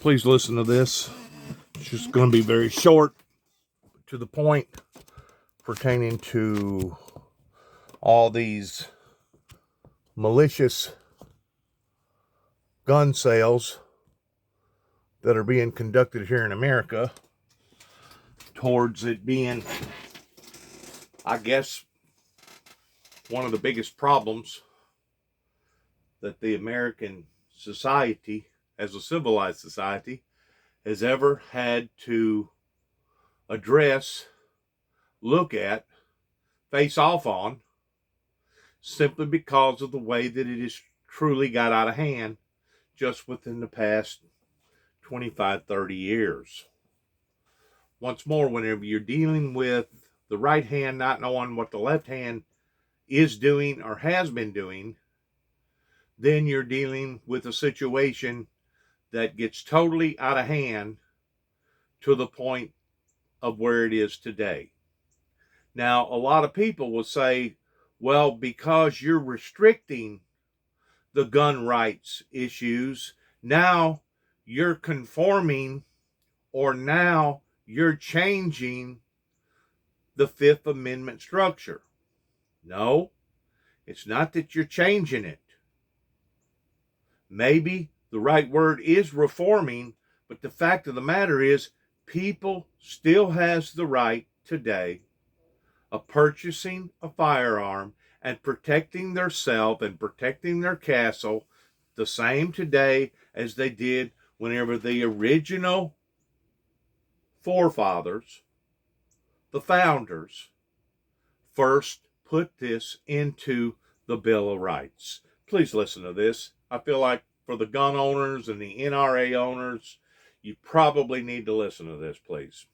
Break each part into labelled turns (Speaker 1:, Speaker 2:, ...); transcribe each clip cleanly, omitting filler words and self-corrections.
Speaker 1: Please listen to this. It's just going to be very short, to the point, pertaining to all these malicious gun sales that are being conducted here in America, towards it being, I guess, one of the biggest problems that the American society, as a civilized society, has ever had to address, look at, face off on, simply because of the way that it has truly got out of hand just within the past 25, 30 years. Once more, whenever you're dealing with the right hand not knowing what the left hand is doing or has been doing, then you're dealing with a situation that gets totally out of hand to the point of where it is today. Now, a lot of people will say, well, because you're restricting the gun rights issues, now you're conforming, or now you're changing the Fifth Amendment structure. No, it's not that you're changing it. Maybe the right word is reforming, but the fact of the matter is, people still has the right today of purchasing a firearm and protecting theirself and protecting their castle the same today as they did whenever the original forefathers, the founders, first put this into the Bill of Rights. Please listen to this. I feel like for the gun owners and the NRA owners, you probably need to listen to this, please.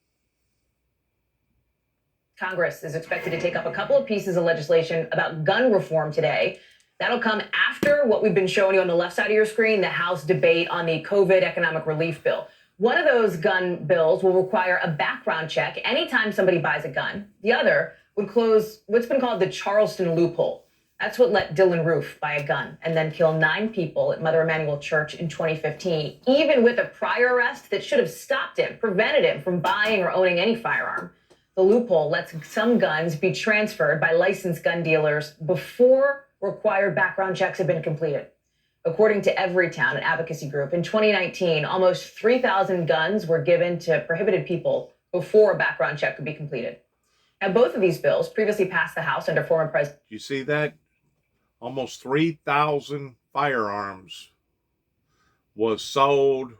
Speaker 2: Congress is expected to take up a couple of pieces of legislation about gun reform today. That'll come after what we've been showing you on the left side of your screen, the House debate on the COVID economic relief bill. One of those gun bills will require a background check anytime somebody buys a gun. The other would close what's been called the Charleston loophole. That's what let Dylann Roof buy a gun and then kill 9 people at Mother Emanuel Church in 2015, even with a prior arrest that should have stopped him, prevented him from buying or owning any firearm. The loophole lets some guns be transferred by licensed gun dealers before required background checks have been completed. According to Everytown, an advocacy group, in 2019, almost 3,000 guns were given to prohibited people before a background check could be completed. Now, both of these bills previously passed the House under former President.
Speaker 1: You see that? Almost 3,000 firearms was sold,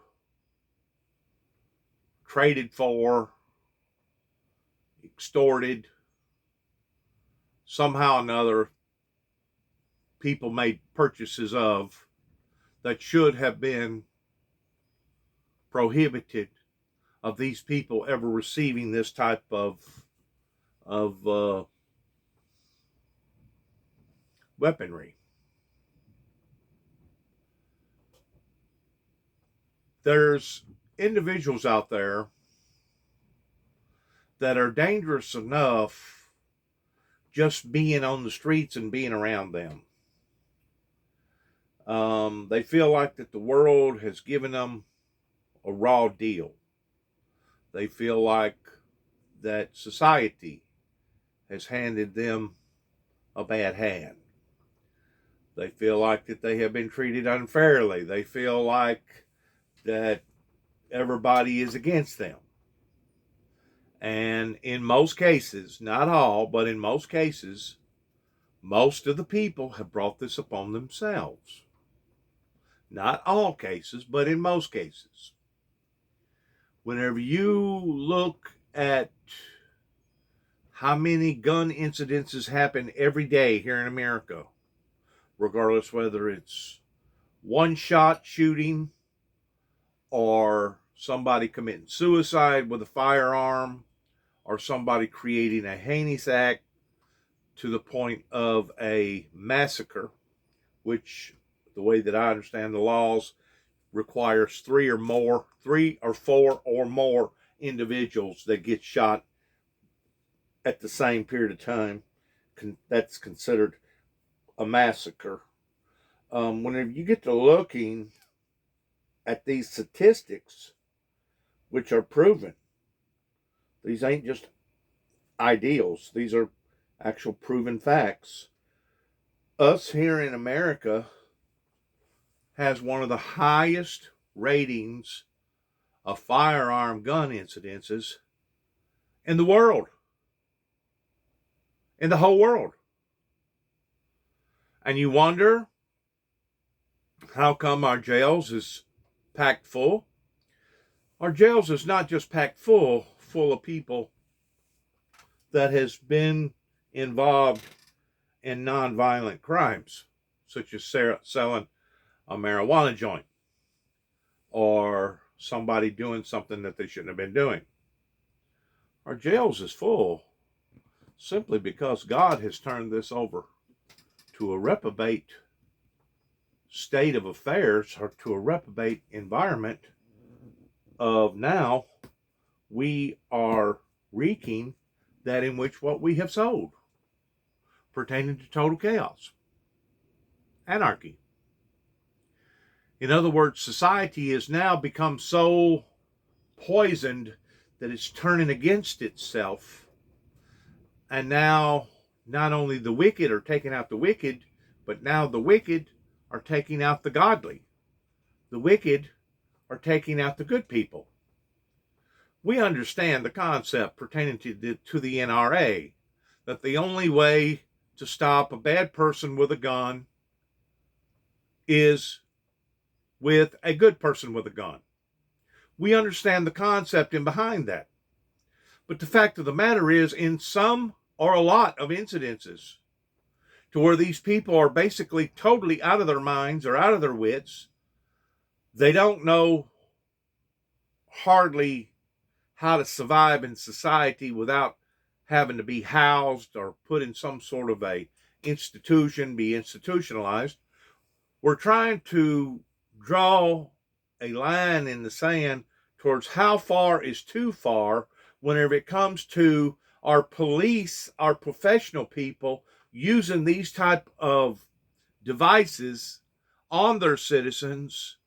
Speaker 1: traded for, extorted, somehow or another, people made purchases of, that should have been prohibited of these people ever receiving this type of weaponry. There's individuals out there that are dangerous enough just being on the streets and being around them. They feel like that the world has given them a raw deal. They feel like that society has handed them a bad hand. They feel like that they have been treated unfairly. They feel like that everybody is against them. And in most cases, not all, but in most cases, most of the people have brought this upon themselves. Not all cases, but in most cases. Whenever you look at how many gun incidences happen every day here in America, regardless whether it's one-shot shooting or somebody committing suicide with a firearm or somebody creating a heinous act to the point of a massacre, which, the way that I understand the laws, requires 3 or 4 or more individuals that get shot at the same period of time. That's considered a massacre. Whenever you get to looking at these statistics, which are proven, these ain't just ideals, these are actual proven facts. Us here in America has one of the highest ratings of firearm gun incidences in the world, in the whole world. And you wonder, how come our jails is packed full? Our jails is not just packed full of people that has been involved in nonviolent crimes, such as selling a marijuana joint or somebody doing something that they shouldn't have been doing. Our jails is full simply because God has turned this over to a reprobate state of affairs, or to a reprobate environment of now we are reeking that in which what we have sowed, pertaining to total chaos, anarchy. In other words, society has now become so poisoned that it's turning against itself. And now not only the wicked are taking out the wicked, but now the wicked are taking out the godly. The wicked are taking out the good people. We understand the concept pertaining to the NRA, that the only way to stop a bad person with a gun is with a good person with a gun. We understand the concept in behind that. But the fact of the matter is, in some or a lot of incidences, to where these people are basically totally out of their minds or out of their wits, they don't know hardly how to survive in society without having to be housed or put in some sort of a institution, be institutionalized. We're trying to draw a line in the sand towards how far is too far whenever it comes to our police, our professional people using these type of devices on their citizens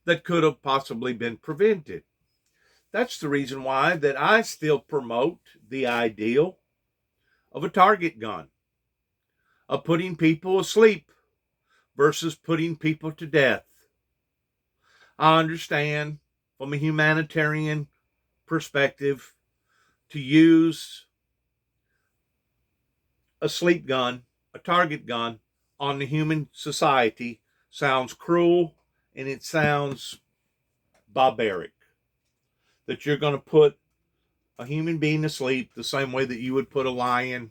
Speaker 1: that could have possibly been prevented. That's the reason why that I still promote the ideal of a target gun, of putting people asleep versus putting people to death. I understand from a humanitarian perspective to use a sleep gun, a target gun on the human society sounds cruel and it sounds barbaric. That you're going to put a human being to sleep the same way that you would put a lion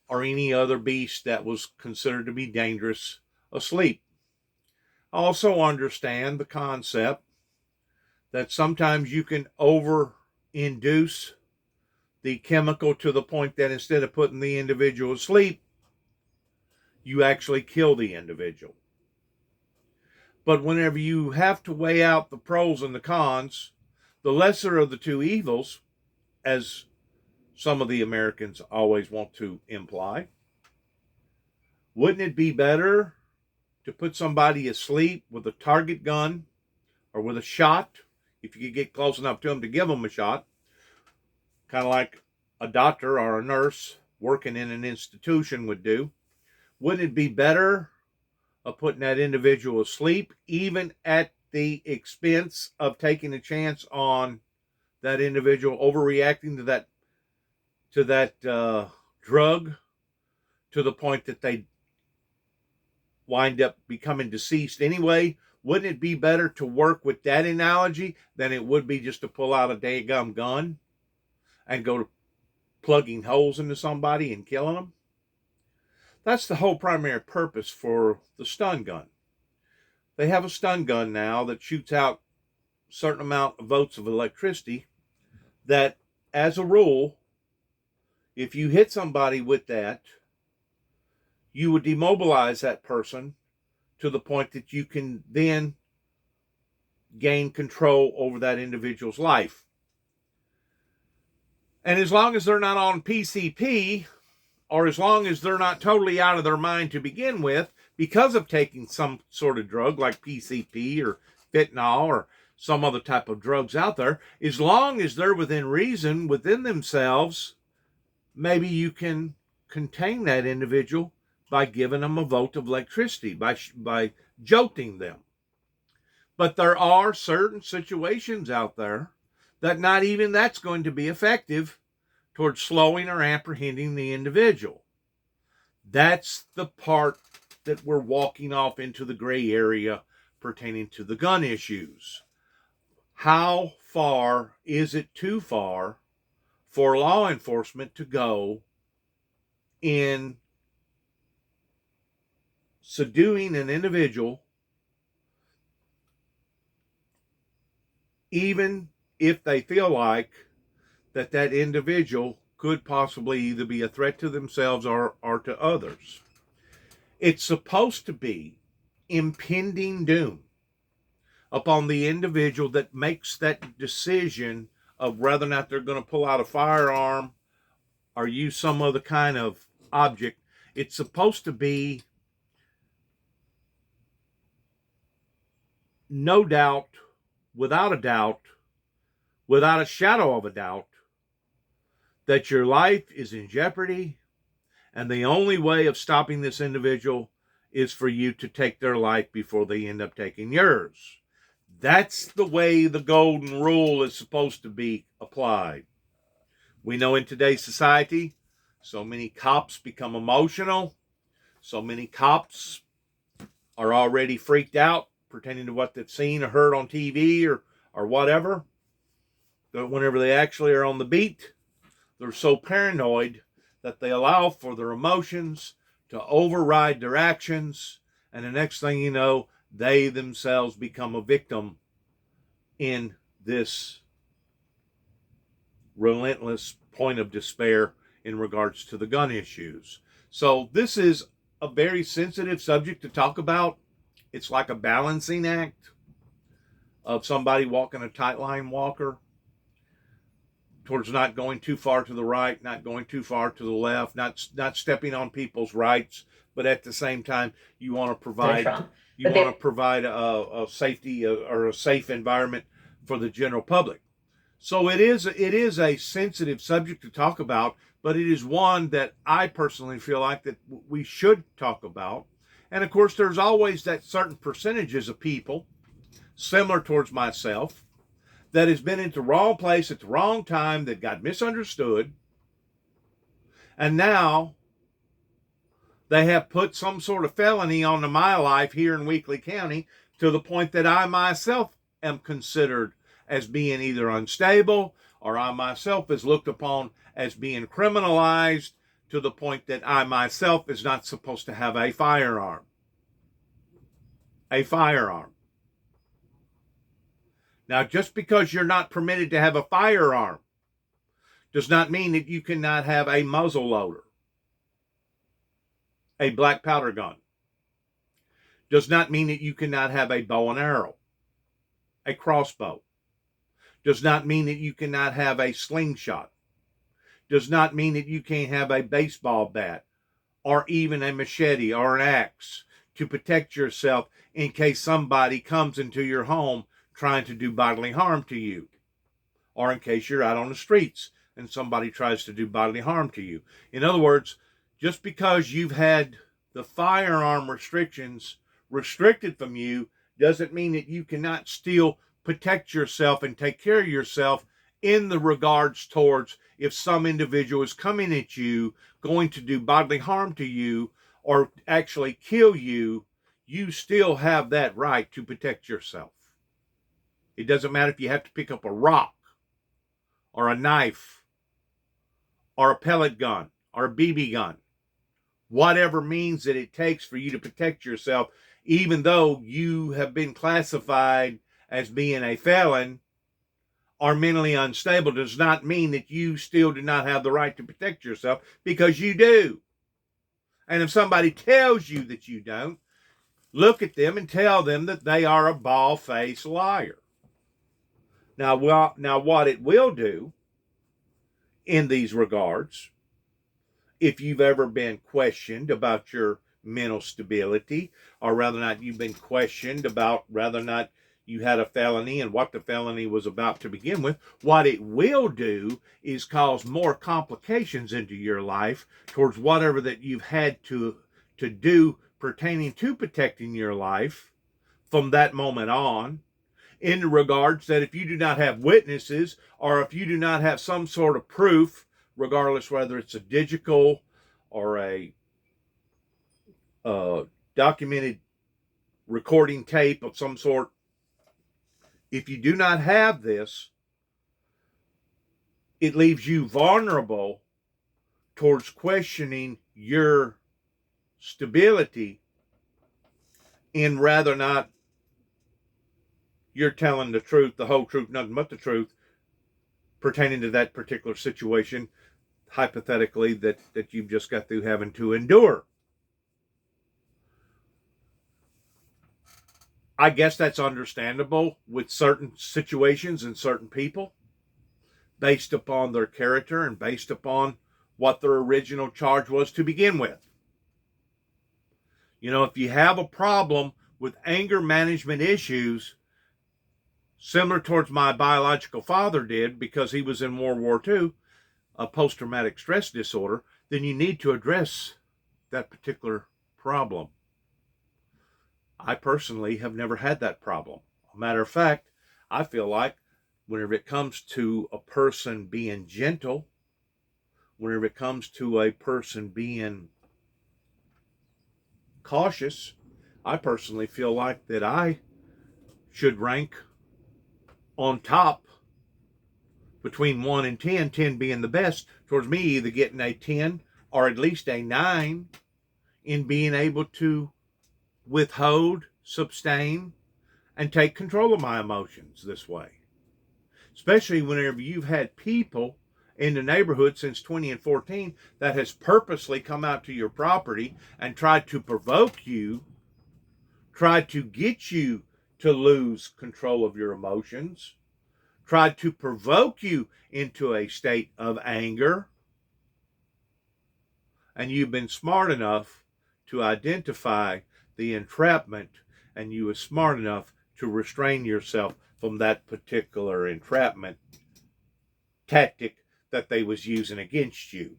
Speaker 1: or any other beast that was considered to be dangerous asleep. I also understand the concept that sometimes you can over-induce the chemical to the point that instead of putting the individual asleep, you actually kill the individual. But whenever you have to weigh out the pros and the cons, the lesser of the two evils, as some of the Americans always want to imply, wouldn't it be better to put somebody asleep with a target gun or with a shot, if you could get close enough to them to give them a shot, kind of like a doctor or a nurse working in an institution would do? Wouldn't it be better of putting that individual asleep, even at the expense of taking a chance on that individual overreacting to that drug to the point that they wind up becoming deceased anyway? Wouldn't it be better to work with that analogy than it would be just to pull out a daggum gun and go to plugging holes into somebody and killing them? That's the whole primary purpose for the stun gun. They have a stun gun now that shoots out a certain amount of volts of electricity that, as a rule, if you hit somebody with that, you would demobilize that person to the point that you can then gain control over that individual's life. And as long as they're not on PCP, or as long as they're not totally out of their mind to begin with, because of taking some sort of drug like PCP or fentanyl or some other type of drugs out there, as long as they're within reason, within themselves, maybe you can contain that individual by giving them a volt of electricity, by jolting them. But there are certain situations out there that not even that's going to be effective towards slowing or apprehending the individual. That's the part that we're walking off into the gray area pertaining to the gun issues. How far is it too far for law enforcement to go in subduing an individual, even if they feel like that individual could possibly either be a threat to themselves or to others? It's supposed to be impending doom upon the individual that makes that decision of whether or not they're going to pull out a firearm or use some other kind of object. It's supposed to be no doubt, without a shadow of a doubt, that your life is in jeopardy, and the only way of stopping this individual is for you to take their life before they end up taking yours. That's the way the golden rule is supposed to be applied. We know in today's society, so many cops become emotional. So many cops are already freaked out pertaining to what they've seen or heard on TV or whatever. But whenever they actually are on the beat, they're so paranoid that they allow for their emotions to override their actions. And the next thing you know, they themselves become a victim in this relentless point of despair in regards to the gun issues. So this is a very sensitive subject to talk about. It's like a balancing act of somebody walking a tight line walker towards not going too far to the right, not going too far to the left, not stepping on people's rights, but at the same time you want to provide a safety or a safe environment for the general public. So it is a sensitive subject to talk about, but it is one that I personally feel like that we should talk about. And of course, there's always that certain percentages of people, similar towards myself, that has been at the wrong place at the wrong time, that got misunderstood, and now they have put some sort of felony onto my life here in Weakley County to the point that I myself am considered as being either unstable, or I myself is looked upon as being criminalized to the point that I myself is not supposed to have a firearm. A firearm. Now, just because you're not permitted to have a firearm does not mean that you cannot have a muzzle loader, a black powder gun. Does not mean that you cannot have a bow and arrow, a crossbow. Does not mean that you cannot have a slingshot. Does not mean that you can't have a baseball bat or even a machete or an axe to protect yourself in case somebody comes into your home trying to do bodily harm to you, or in case you're out on the streets and somebody tries to do bodily harm to you. In other words, just because you've had the firearm restrictions restricted from you doesn't mean that you cannot still protect yourself and take care of yourself in the regards towards if some individual is coming at you, going to do bodily harm to you, or actually kill you, you still have that right to protect yourself. It doesn't matter if you have to pick up a rock or a knife or a pellet gun or a BB gun. Whatever means that it takes for you to protect yourself, even though you have been classified as being a felon or mentally unstable, does not mean that you still do not have the right to protect yourself, because you do. And if somebody tells you that you don't, look at them and tell them that they are a bald-faced liar. Now, what it will do in these regards, if you've ever been questioned about your mental stability, or whether or not you've been questioned about whether or not you had a felony and what the felony was about to begin with. What it will do is cause more complications into your life towards whatever that you've had to do pertaining to protecting your life from that moment on, in regards that if you do not have witnesses or if you do not have some sort of proof, regardless whether it's a digital or a documented recording tape of some sort, if you do not have this, it leaves you vulnerable towards questioning your stability in rather not you're telling the truth, the whole truth, nothing but the truth, pertaining to that particular situation, hypothetically, that you've just got through having to endure. I guess that's understandable with certain situations and certain people, based upon their character and based upon what their original charge was to begin with. You know, if you have a problem with anger management issues, similar towards my biological father did because he was in World War II, a post-traumatic stress disorder, then you need to address that particular problem. I personally have never had that problem. A matter of fact, I feel like whenever it comes to a person being gentle, whenever it comes to a person being cautious, I personally feel like that I should rank on top between 1 and 10, 10 being the best, towards me either getting a 10 or at least a 9 in being able to withhold, sustain, and take control of my emotions this way. Especially whenever you've had people in the neighborhood since 2014 that has purposely come out to your property and tried to provoke you, tried to get you to lose control of your emotions, tried to provoke you into a state of anger, and you've been smart enough to identify the entrapment, and you were smart enough to restrain yourself from that particular entrapment tactic that they was using against you.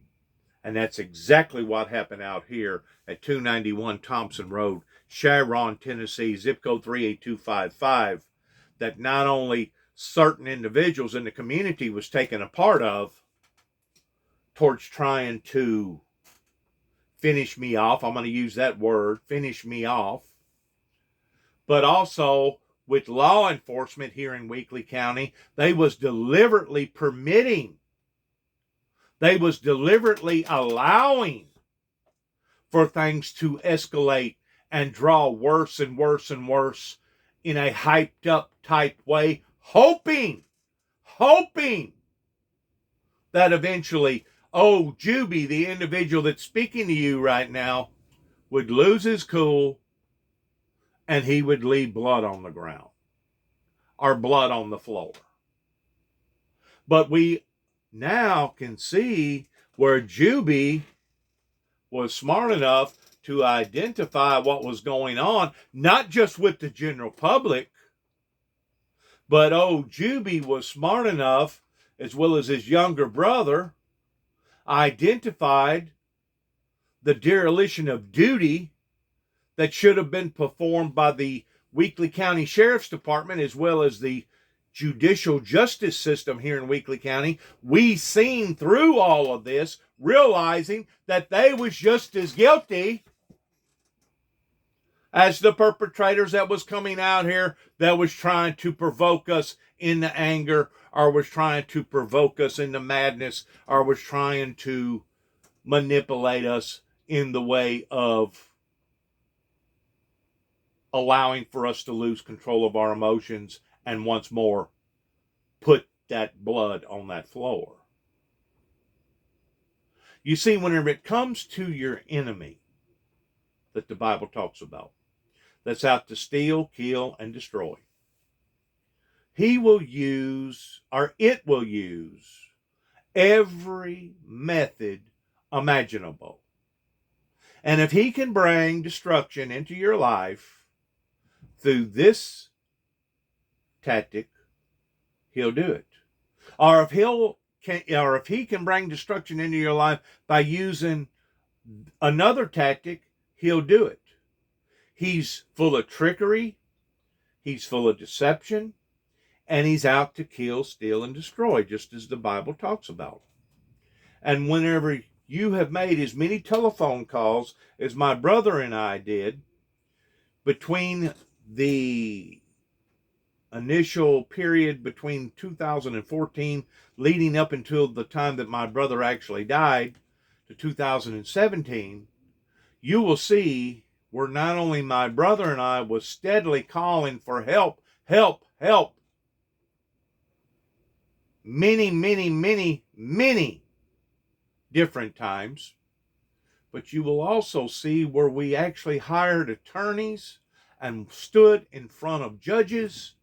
Speaker 1: And that's exactly what happened out here at 291 Thompson Road, Sharon, Tennessee, zip code 38255, that not only certain individuals in the community was taken a part of towards trying to finish me off. I'm going to use that word, finish me off. But also with law enforcement here in Weakley County, they was deliberately allowing for things to escalate and draw worse and worse and worse in a hyped up type way, hoping that eventually, Juby, the individual that's speaking to you right now, would lose his cool and he would leave blood on the ground or blood on the floor. But we now can see where Juby was smart enough to identify what was going on, not just with the general public, but Juby was smart enough, as well as his younger brother, identified the dereliction of duty that should have been performed by the Weakley County Sheriff's Department, as well as the judicial justice system here in Weakley County. We seen through all of this, realizing that they was just as guilty as the perpetrators that was coming out here that was trying to provoke us into anger, or was trying to provoke us into madness, or was trying to manipulate us in the way of allowing for us to lose control of our emotions and once more put that blood on that floor. You see, whenever it comes to your enemy that the Bible talks about, that's out to steal, kill, and destroy, he will use, or it will use, every method imaginable. And if he can bring destruction into your life through this tactic, he'll do it. Or if he can bring destruction into your life by using another tactic, he'll do it. He's full of trickery, he's full of deception, and he's out to kill, steal, and destroy, just as the Bible talks about. And whenever you have made as many telephone calls as my brother and I did between the initial period between 2014 leading up until the time that my brother actually died to 2017, you will see where not only my brother and I was steadily calling for help, help, help, many, many, many, many different times, but you will also see where we actually hired attorneys and stood in front of judges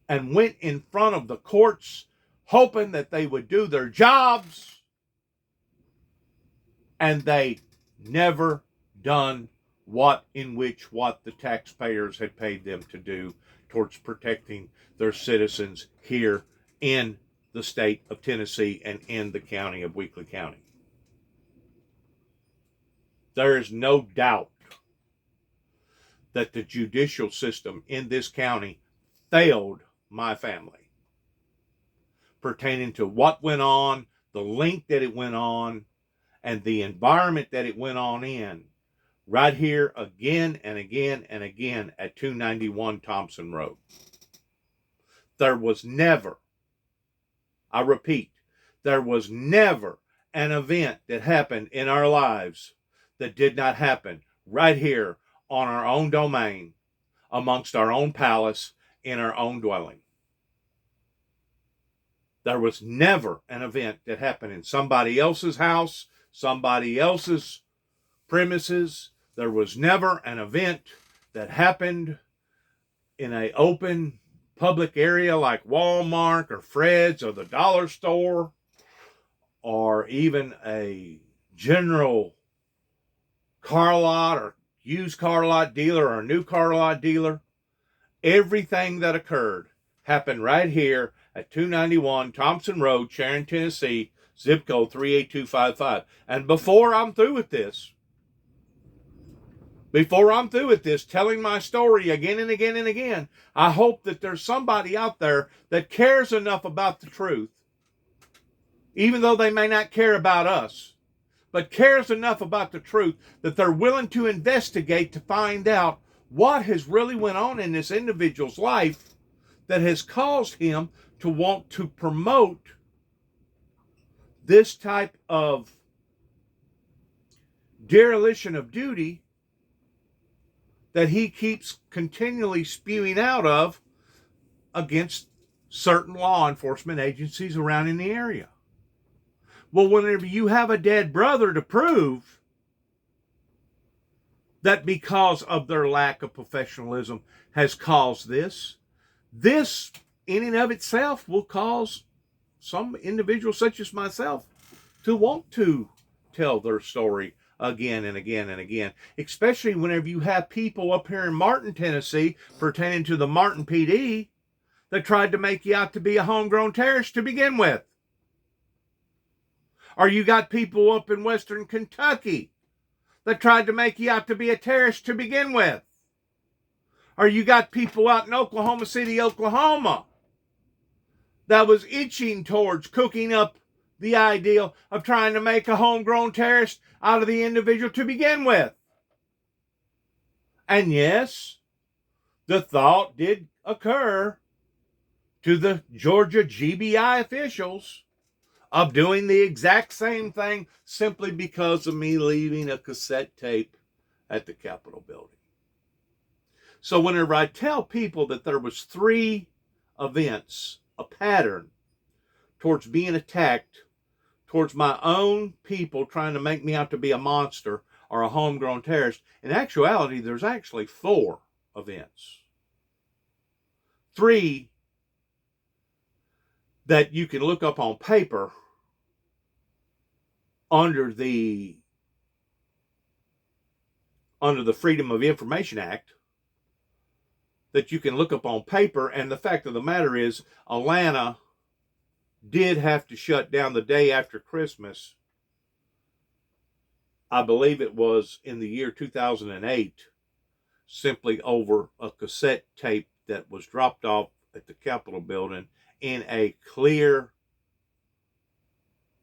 Speaker 1: and went in front of the courts hoping that they would do their jobs, and they never done what the taxpayers had paid them to do towards protecting their citizens here in the state of Tennessee and in the county of Weakley County. There is no doubt that the judicial system in this county failed my family pertaining to what went on, the length that it went on, and the environment that it went on in, right here again and again and again at 291 Thompson Road. There was never, I repeat, there was never an event that happened in our lives that did not happen right here on our own domain, amongst our own palace, in our own dwelling. There was never an event that happened in somebody else's house, somebody else's premises. There was never an event that happened in an open public area like Walmart or Fred's or the dollar store or even a general car lot or used car lot dealer or a new car lot dealer. Everything that occurred happened right here at 291 Thompson Road, Sharon, Tennessee, zip code 38255. And before I'm through with this, telling my story again and again and again, I hope that there's somebody out there that cares enough about the truth, even though they may not care about us, but cares enough about the truth that they're willing to investigate to find out what has really went on in this individual's life that has caused him to want to promote this type of dereliction of duty that he keeps continually spewing out of against certain law enforcement agencies around in the area. Well, whenever you have a dead brother to prove that because of their lack of professionalism has caused this in and of itself will cause some individuals such as myself to want to tell their story again and again and again, especially whenever you have people up here in Martin, Tennessee, pertaining to the Martin PD, that tried to make you out to be a homegrown terrorist to begin with. Or you got people up in Western Kentucky that tried to make you out to be a terrorist to begin with. Or you got people out in Oklahoma City, Oklahoma, that was itching towards cooking up the idea of trying to make a homegrown terrorist out of the individual to begin with. And yes, the thought did occur to the Georgia GBI officials of doing the exact same thing simply because of me leaving a cassette tape at the Capitol building. So whenever I tell people that there was 3 events, a pattern towards being attacked, towards my own people trying to make me out to be a monster or a homegrown terrorist, in actuality, there's actually 4 events. 3 that you can look up on paper under the Freedom of Information Act that you can look up on paper. And the fact of the matter is, Atlanta did have to shut down the day after Christmas. I believe it was in the year 2008, simply over a cassette tape that was dropped off at the Capitol building in a clear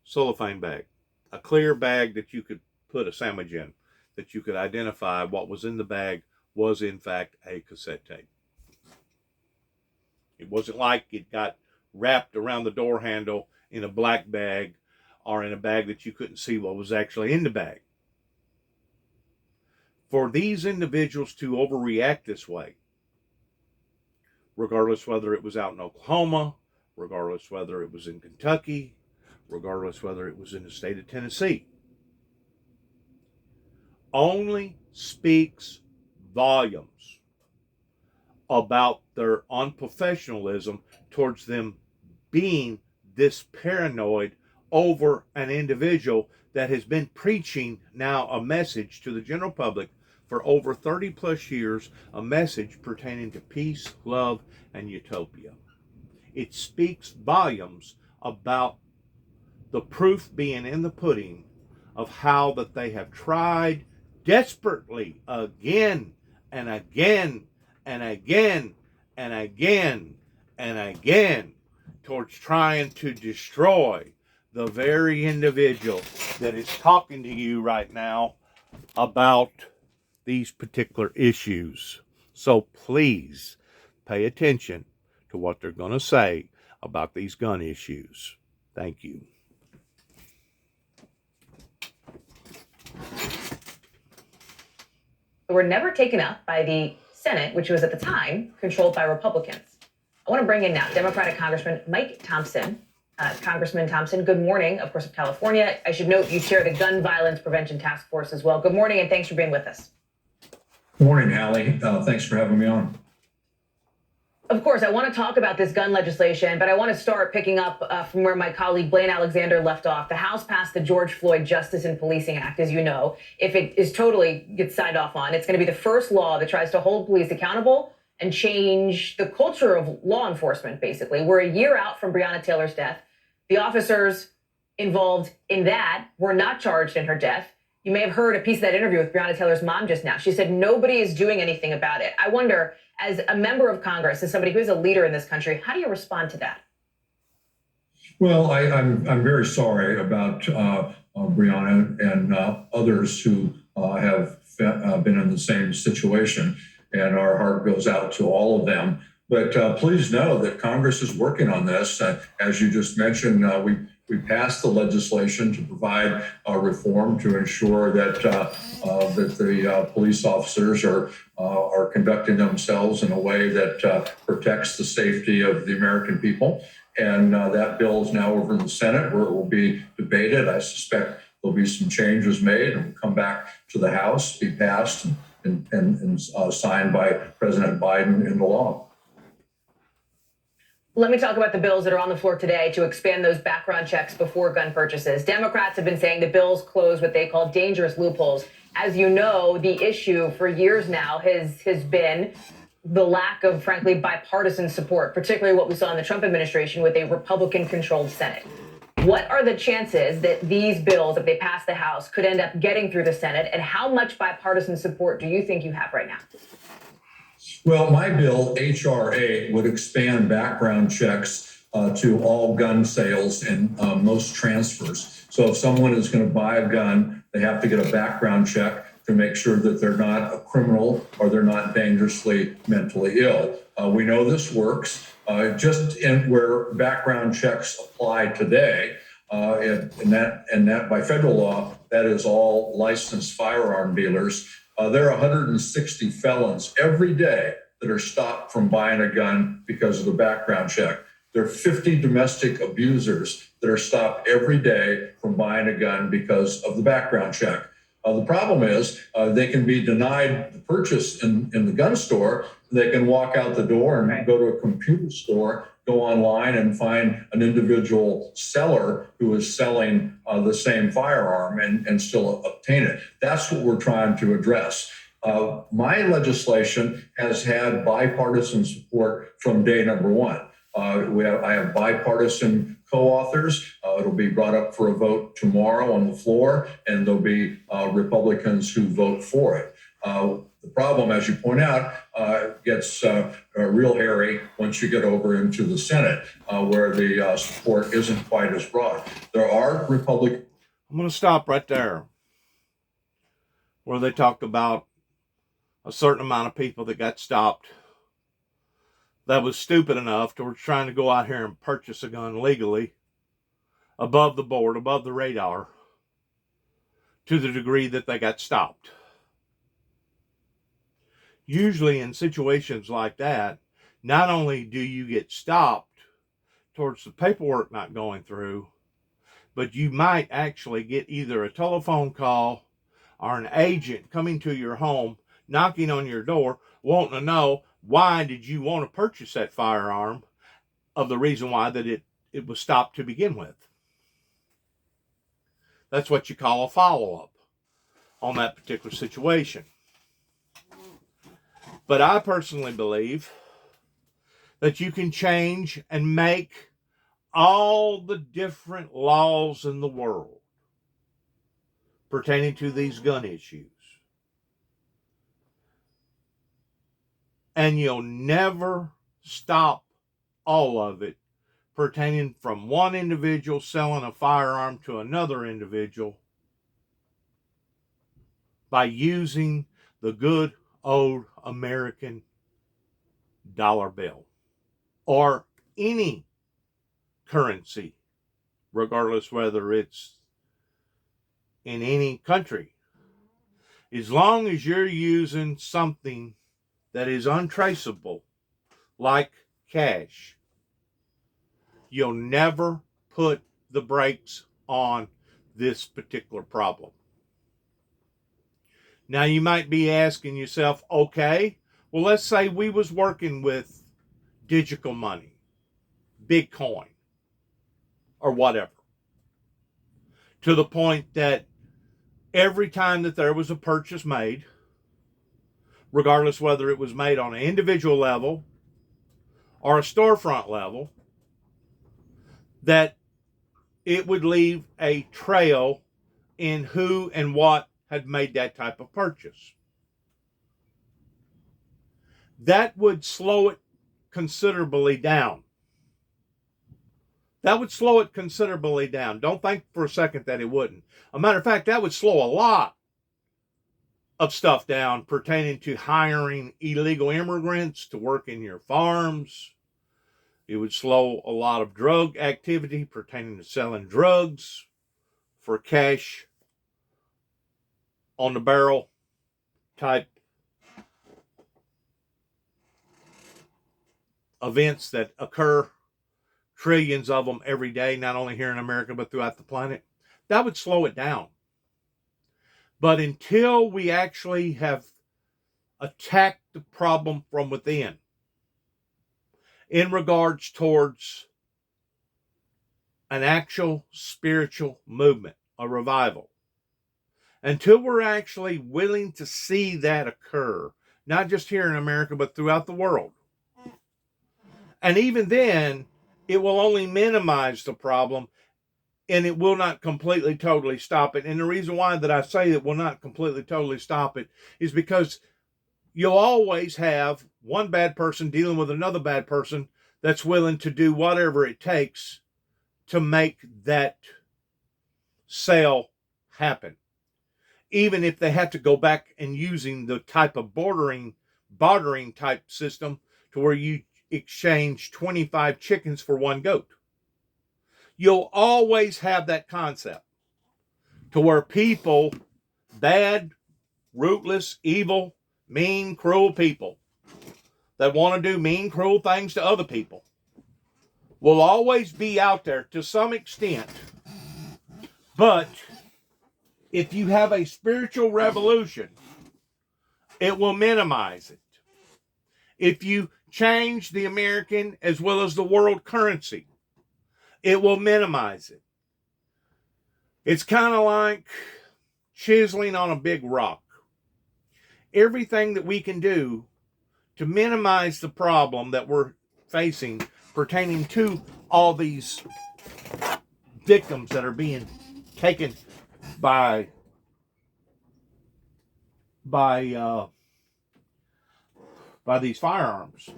Speaker 1: cellophane bag, a clear bag that you could put a sandwich in, that you could identify what was in the bag was in fact a cassette tape. It wasn't like it got wrapped around the door handle in a black bag or in a bag that you couldn't see what was actually in the bag. For these individuals to overreact this way, regardless whether it was out in Oklahoma, regardless whether it was in Kentucky, regardless whether it was in the state of Tennessee, only speaks volumes about their unprofessionalism towards them being this paranoid over an individual that has been preaching now a message to the general public for over 30 plus years, a message pertaining to peace, love, and utopia. It speaks volumes about the proof being in the pudding of how that they have tried desperately again and again and again and again and again towards trying to destroy the very individual that is talking to you right now about these particular issues. So please pay attention to what they're going to say about these gun issues. Thank you.
Speaker 2: Were never taken up by the Senate, which was at the time controlled by Republicans. I want to bring in now Democratic Congressman Mike Thompson. Congressman Thompson, good morning, of course, of California. I should note you chair the Gun Violence Prevention Task Force as well. Good morning, and thanks for being with us.
Speaker 3: Good morning, Hallie. Thanks for having me on.
Speaker 2: Of course, I want to talk about this gun legislation, but I want to start picking up from where my colleague Blaine Alexander left off. The House passed the George Floyd Justice and Policing Act, as you know. If it is totally gets signed off on, it's going to be the first law that tries to hold police accountable and change the culture of law enforcement, basically. We're a year out from Breonna Taylor's death. The officers involved in that were not charged in her death. You may have heard a piece of that interview with Breonna Taylor's mom just now. She said nobody is doing anything about it. I wonder, as a member of Congress, as somebody who is a leader in this country, how do you respond to that?
Speaker 3: Well, I'm very sorry about Breonna and others who have been in the same situation, and our heart goes out to all of them. But please know that Congress is working on this. As you just mentioned, we passed the legislation to provide reform to ensure that the police officers are conducting themselves in a way that protects the safety of the American people. And that bill is now over in the Senate, where it will be debated. I suspect there'll be some changes made and will come back to the House, be passed and signed by President Biden into law.
Speaker 2: Let me talk about the bills that are on the floor today to expand those background checks before gun purchases. Democrats have been saying the bills close what they call dangerous loopholes. As you know, the issue for years now has been the lack of, frankly, bipartisan support, particularly what we saw in the Trump administration with a Republican-controlled Senate. What are the chances that these bills, if they pass the House, could end up getting through the Senate? And how much bipartisan support do you think you have right now?
Speaker 3: Well, my bill, H.R. 8, would expand background checks to all gun sales and most transfers. So if someone is going to buy a gun, they have to get a background check to make sure that they're not a criminal or they're not dangerously mentally ill. We know this works. Just in where background checks apply today, and that by federal law, that is all licensed firearm dealers. There are 160 felons every day that are stopped from buying a gun because of the background check. There are 50 domestic abusers that are stopped every day from buying a gun because of the background check. The problem is they can be denied the purchase in the gun store. They can walk out the door and go to a computer store, go online and find an individual seller who is selling the same firearm and still obtain it. That's what we're trying to address. My legislation has had bipartisan support from day number one. I have bipartisan co-authors. It'll be brought up for a vote tomorrow on the floor, and there'll be Republicans who vote for it. The problem, as you point out, gets real hairy once you get over into the Senate, where the support isn't quite as broad. There are Republican.
Speaker 1: I'm going to stop right there, where they talked about a certain amount of people that got stopped that was stupid enough to trying to go out here and purchase a gun legally, above the board, above the radar, to the degree that they got stopped. Usually in situations like that, not only do you get stopped towards the paperwork not going through, but you might actually get either a telephone call or an agent coming to your home, knocking on your door, wanting to know, why did you want to purchase that firearm, of the reason why that it was stopped to begin with. That's what you call a follow-up on that particular situation. But I personally believe that you can change and make all the different laws in the world pertaining to these gun issues, and you'll never stop all of it pertaining from one individual selling a firearm to another individual by using the good old American dollar bill or any currency, regardless whether it's in any country. As long as you're using something that is untraceable, like cash, you'll never put the brakes on this particular problem. Now you might be asking yourself, okay, well, let's say we was working with digital money, Bitcoin, or whatever, to the point that every time that there was a purchase made, regardless whether it was made on an individual level or a storefront level, that it would leave a trail in who and what had made that type of purchase. That would slow it considerably down. That would slow it considerably down. Don't think for a second that it wouldn't. A matter of fact, that would slow a lot of stuff down pertaining to hiring illegal immigrants to work in your farms. It would slow a lot of drug activity pertaining to selling drugs for cash on the barrel type events that occur, trillions of them every day, not only here in America, but throughout the planet. That would slow it down. But until we actually have attacked the problem from within, in regards towards an actual spiritual movement, a revival, until we're actually willing to see that occur, not just here in America, but throughout the world. And even then, it will only minimize the problem, and it will not completely, totally stop it. And the reason why that I say it will not completely, totally stop it is because you'll always have one bad person dealing with another bad person that's willing to do whatever it takes to make that sale happen. Even if they have to go back and using the type of bartering type system to where you exchange 25 chickens for one goat. You'll always have that concept to where people, bad, rootless, evil, mean, cruel people that want to do mean, cruel things to other people will always be out there to some extent. But if you have a spiritual revolution, it will minimize it. If you change the American as well as the world currency, it will minimize it. It's kind of like chiseling on a big rock. everything that we can do to minimize the problem that we're facing pertaining to all these victims that are being taken by these firearms.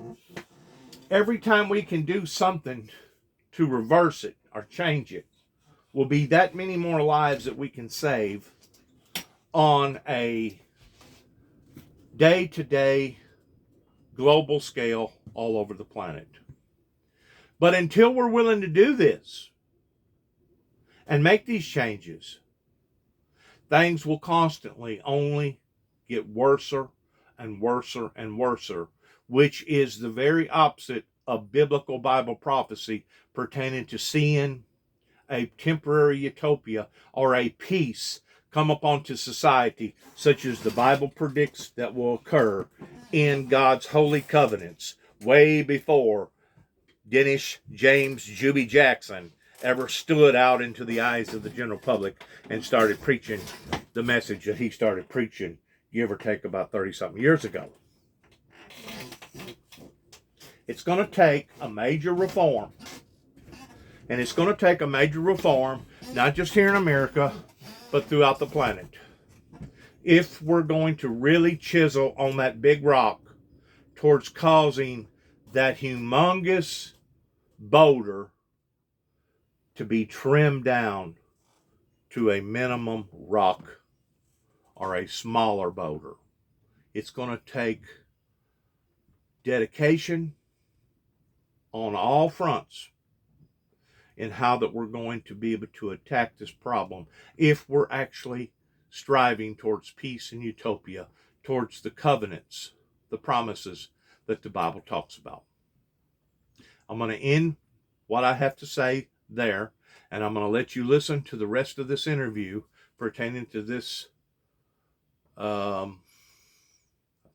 Speaker 1: Every time we can do something to reverse it or change it, will be that many more lives that we can save on a day-to-day global scale all over the planet. But until we're willing to do this and make these changes, things will constantly only get worser and worser and worser, which is the very opposite of biblical Bible prophecy pertaining to seeing a temporary utopia or a peace come upon to society, such as the Bible predicts that will occur in God's holy covenants way before Dennis James Juby Jackson ever stood out into the eyes of the general public and started preaching the message that he started preaching, give or take, about 30-something years ago. It's going to take a major reform. And it's going to take a major reform, not just here in America, but throughout the planet. If we're going to really chisel on that big rock towards causing that humongous boulder to be trimmed down to a minimum rock or a smaller boulder. It's going to take dedication on all fronts in how that we're going to be able to attack this problem if we're actually striving towards peace and utopia, towards the covenants, the promises that the Bible talks about. I'm going to end what I have to say there, and I'm going to let you listen to the rest of this interview pertaining to this. I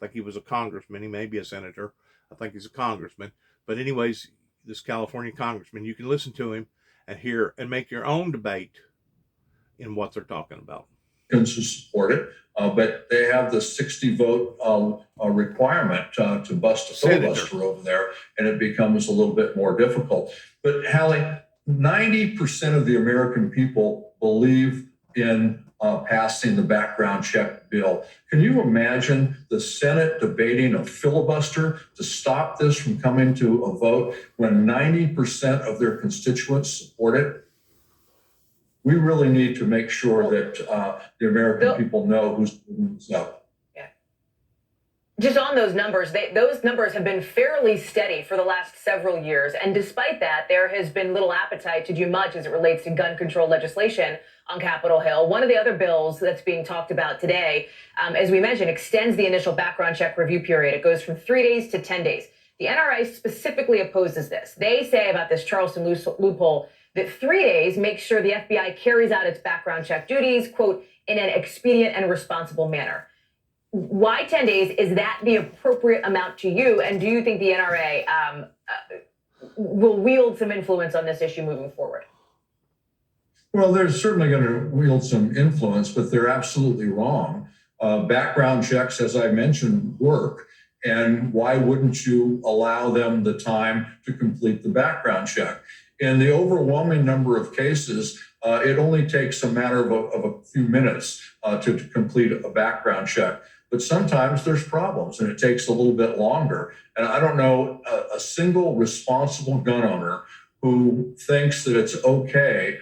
Speaker 1: think he was a congressman. He may be a senator. I think he's a congressman. But anyways, this California congressman, you can listen to him and hear and make your own debate in what they're talking about.
Speaker 3: To support it, but they have the 60 vote requirement to bust a filibuster over there, and it becomes a little bit more difficult. But Hallie, 90% of the American people believe in passing the background check bill. Can you imagine the Senate debating a filibuster to stop this from coming to a vote when 90% of their constituents support it? We really need to make sure that the American people know who's doing this up.
Speaker 2: Yeah. Just on those numbers, those numbers have been fairly steady for the last several years. And despite that, there has been little appetite to do much as it relates to gun control legislation on Capitol Hill. One of the other bills that's being talked about today, as we mentioned, extends the initial background check review period. It goes from 3 days to 10 days. The NRA specifically opposes this. They say about this Charleston loophole that 3 days makes sure the FBI carries out its background check duties, quote, in an expedient and responsible manner. Why 10 days? Is that the appropriate amount to you? And do you think the NRA will wield some influence on this issue moving forward?
Speaker 3: Well, they're certainly going to wield some influence, but they're absolutely wrong. Background checks, as I mentioned, work. And why wouldn't you allow them the time to complete the background check? In the overwhelming number of cases, it only takes a matter of a few minutes to complete a background check. But sometimes there's problems and it takes a little bit longer. And I don't know a single responsible gun owner who thinks that it's okay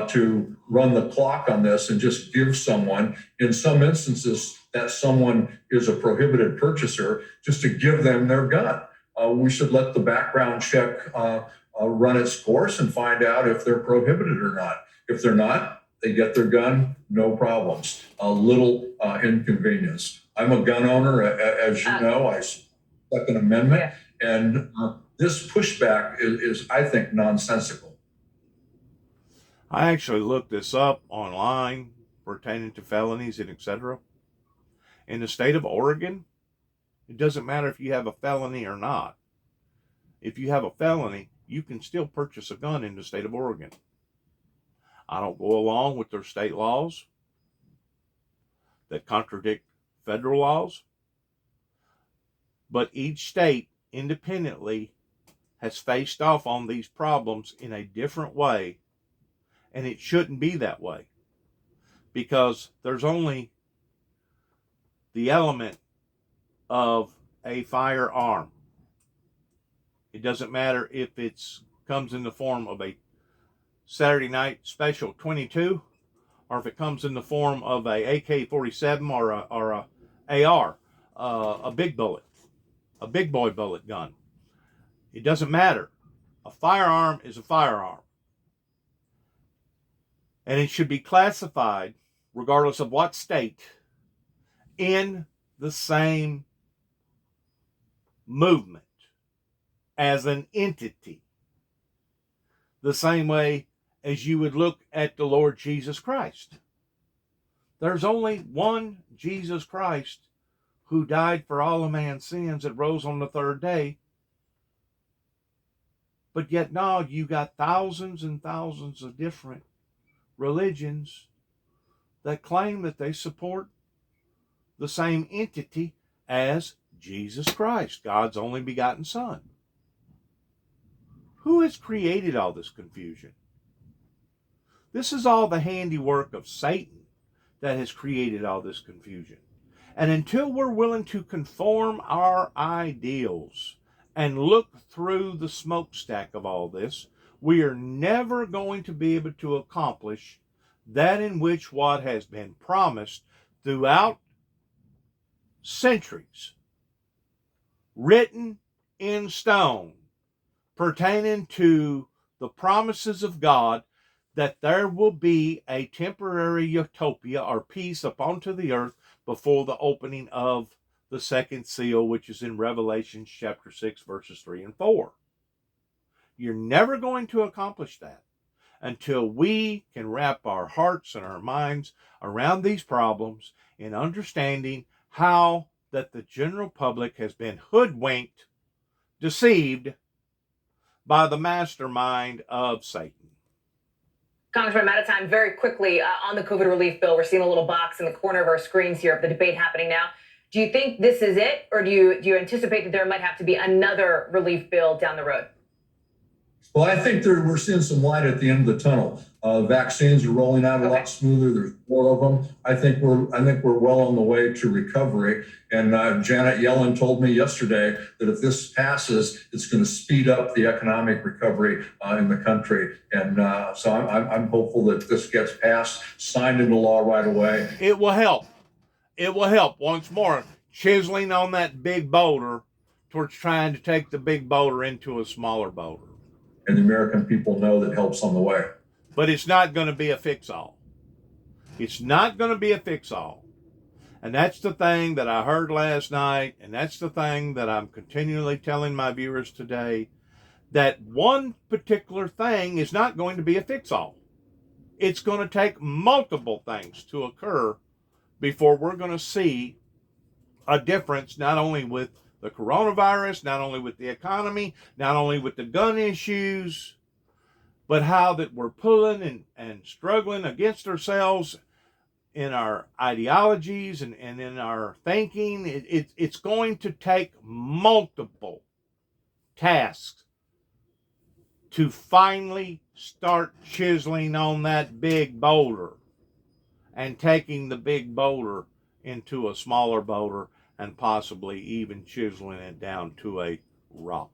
Speaker 3: to run the clock on this and just give someone, in some instances, that someone is a prohibited purchaser, just to give them their gun. We should let the background check run its course and find out if they're prohibited or not. If they're not, they get their gun, no problems. A little inconvenience. I'm a gun owner, as you know. I Second Amendment, and this pushback is, I think, nonsensical.
Speaker 1: I actually looked this up online pertaining to felonies and etc. In the state of Oregon, it doesn't matter if you have a felony or not. If you have a felony, you can still purchase a gun in the state of Oregon. I don't go along with their state laws that contradict federal laws, But each state independently has faced off on these problems in a different way, and it shouldn't be that way, because there's only the element of a firearm. It doesn't matter if it comes in the form of a Saturday Night Special 22, or if it comes in the form of a AK-47 or a AR, a big bullet, a big boy bullet gun. It doesn't matter. A firearm is a firearm. And it should be classified, regardless of what state, in the same movement as an entity. The same way as you would look at the Lord Jesus Christ. There's only one Jesus Christ who died for all of man's sins and rose on the third day. But yet now you got thousands and thousands of different religions that claim that they support the same entity as Jesus Christ, God's only begotten Son. Who has created all this confusion? This is all the handiwork of Satan that has created all this confusion. And until we're willing to conform our ideals and look through the smokestack of all this, we are never going to be able to accomplish that in which what has been promised throughout centuries, written in stone, pertaining to the promises of God, that there will be a temporary utopia or peace upon to the earth before the opening of the second seal, which is in Revelation chapter 6, verses 3 and 4. You're never going to accomplish that until we can wrap our hearts and our minds around these problems in understanding how that the general public has been hoodwinked, deceived by the mastermind of Satan.
Speaker 2: Congressman, I'm out of time. Very quickly, on the COVID relief bill, we're seeing a little box in the corner of our screens here of the debate happening now. Do you think this is it, or do you anticipate that there might have to be another relief bill down the road?
Speaker 3: Well, I think we're seeing some light at the end of the tunnel. Vaccines are rolling out a lot smoother. There's more of them. I think we're well on the way to recovery. And Janet Yellen told me yesterday that if this passes, it's going to speed up the economic recovery in the country. And so I'm hopeful that this gets passed, signed into law right away.
Speaker 1: It will help. It will help once more, chiseling on that big boulder towards trying to take the big boulder into a smaller boulder.
Speaker 3: And the American people know that help's on the way.
Speaker 1: But it's not going to be a fix-all. It's not going to be a fix-all. And that's the thing that I heard last night, and that's the thing that I'm continually telling my viewers today, that one particular thing is not going to be a fix-all. It's going to take multiple things to occur before we're going to see a difference, not only with the coronavirus, not only with the economy, not only with the gun issues, but how that we're pulling and struggling against ourselves in our ideologies and in our thinking. It's going to take multiple tasks to finally start chiseling on that big boulder and taking the big boulder into a smaller boulder and possibly even chiseling it down to a rock.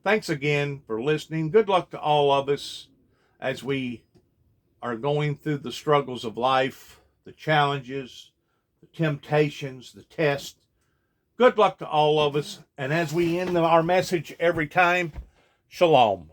Speaker 1: Thanks again for listening. Good luck to all of us as we are going through the struggles of life, the challenges, the temptations, the tests. Good luck to all of us. And as we end our message every time, shalom.